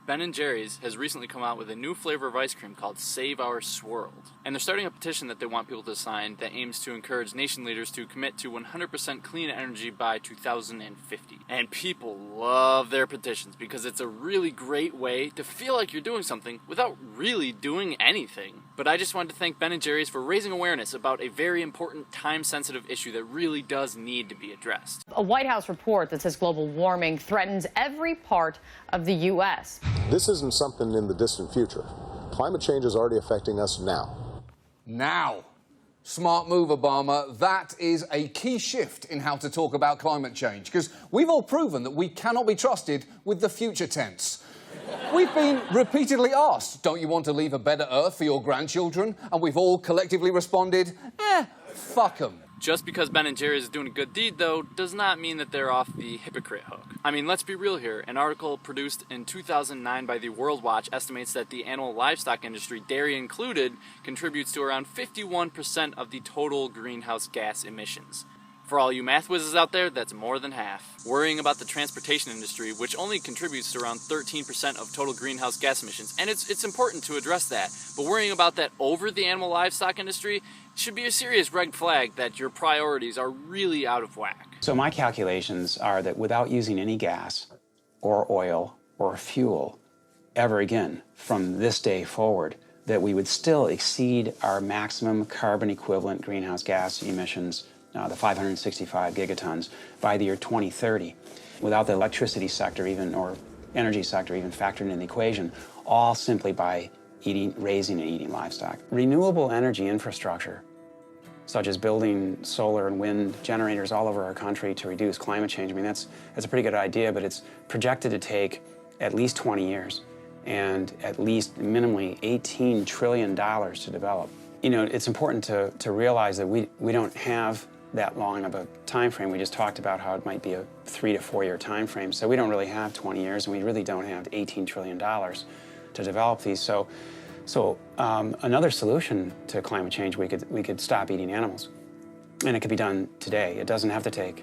Ben & Jerry's has recently come out with a new flavor of ice cream called Save Our Swirled. And they're starting a petition that they want people to sign that aims to encourage nation leaders to commit to 100% clean energy by 2050. And people love their petitions because it's a really great way to feel like you're doing something without really doing anything. But I just wanted to thank Ben & Jerry's for raising awareness about a very important, time-sensitive issue that really does need to be addressed. A White House report that says global warming threatens every part of the U.S. This isn't something in the distant future. Climate change is already affecting us now. Now. Smart move, Obama. That is a key shift in how to talk about climate change, because we've all proven that we cannot be trusted with the future tense. We've been repeatedly asked, don't you want to leave a better Earth for your grandchildren? And we've all collectively responded, fuck 'em. Just because Ben & Jerry's is doing a good deed, though, does not mean that they're off the hypocrite hook. I mean, let's be real here. An article produced in 2009 by the World Watch estimates that the animal livestock industry, dairy included, contributes to around 51% of the total greenhouse gas emissions. For all you math whizzes out there, that's more than half. Worrying about the transportation industry, which only contributes to around 13% of total greenhouse gas emissions, and it's important to address that, but worrying about that over the animal livestock industry should be a serious red flag that your priorities are really out of whack. So my calculations are that without using any gas or oil or fuel ever again from this day forward, that we would still exceed our maximum carbon equivalent greenhouse gas emissions, the 565 gigatons, by the year 2030, without the electricity sector even, or energy sector even factored in the equation, all simply by raising and eating livestock. Renewable energy infrastructure, such as building solar and wind generators all over our country to reduce climate change, I mean, that's a pretty good idea, but it's projected to take at least 20 years and at least minimally $18 trillion to develop. You know, it's important to realize that we don't have that long of a time frame. We just talked about how it might be a 3 to 4 year time frame, so we don't really have 20 years, and we really don't have $18 trillion to develop these. So another solution to climate change, we could stop eating animals, and it could be done today. It doesn't have to take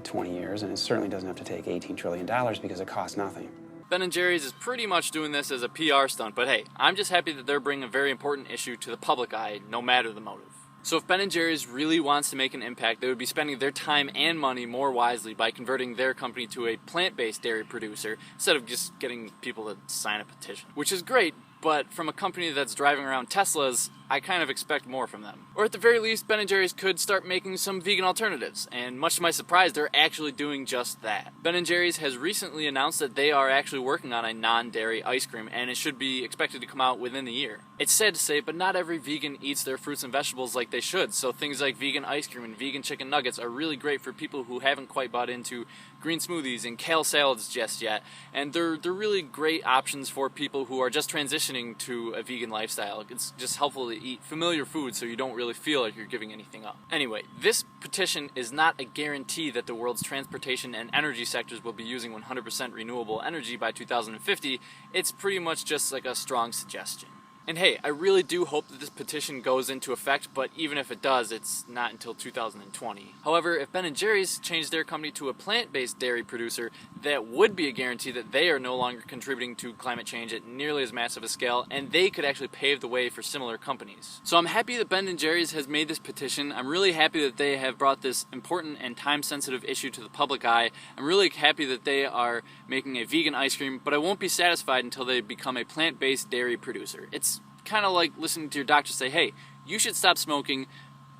20 years, and it certainly doesn't have to take $18 trillion because it costs nothing. Ben & Jerry's is pretty much doing this as a PR stunt, but hey, I'm just happy that they're bringing a very important issue to the public eye, no matter the motive. So if Ben & Jerry's really wants to make an impact, they would be spending their time and money more wisely by converting their company to a plant-based dairy producer instead of just getting people to sign a petition. Which is great, but from a company that's driving around Teslas, I kind of expect more from them. Or at the very least, Ben & Jerry's could start making some vegan alternatives, and much to my surprise, they're actually doing just that. Ben & Jerry's has recently announced that they are actually working on a non-dairy ice cream, and it should be expected to come out within the year. It's sad to say, but not every vegan eats their fruits and vegetables like they should, so things like vegan ice cream and vegan chicken nuggets are really great for people who haven't quite bought into green smoothies and kale salads just yet, and they're really great options for people who are just transitioning to a vegan lifestyle. It's just helpful to eat familiar food so you don't really feel like you're giving anything up. Anyway, this petition is not a guarantee that the world's transportation and energy sectors will be using 100% renewable energy by 2050. It's pretty much just like a strong suggestion. And hey, I really do hope that this petition goes into effect, but even if it does, it's not until 2020. However, if Ben & Jerry's changed their company to a plant-based dairy producer, that would be a guarantee that they are no longer contributing to climate change at nearly as massive a scale, and they could actually pave the way for similar companies. So I'm happy that Ben & Jerry's has made this petition. I'm really happy that they have brought this important and time-sensitive issue to the public eye. I'm really happy that they are making a vegan ice cream, but I won't be satisfied until they become a plant-based dairy producer. It's kind of like listening to your doctor say, hey, you should stop smoking,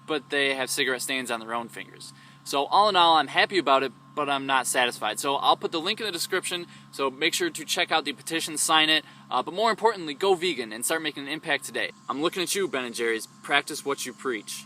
but they have cigarette stains on their own fingers. So all in all, I'm happy about it, but I'm not satisfied. So I'll put the link in the description, so make sure to check out the petition, sign it, but more importantly, go vegan and start making an impact today. I'm looking at you, Ben & Jerry's. Practice what you preach.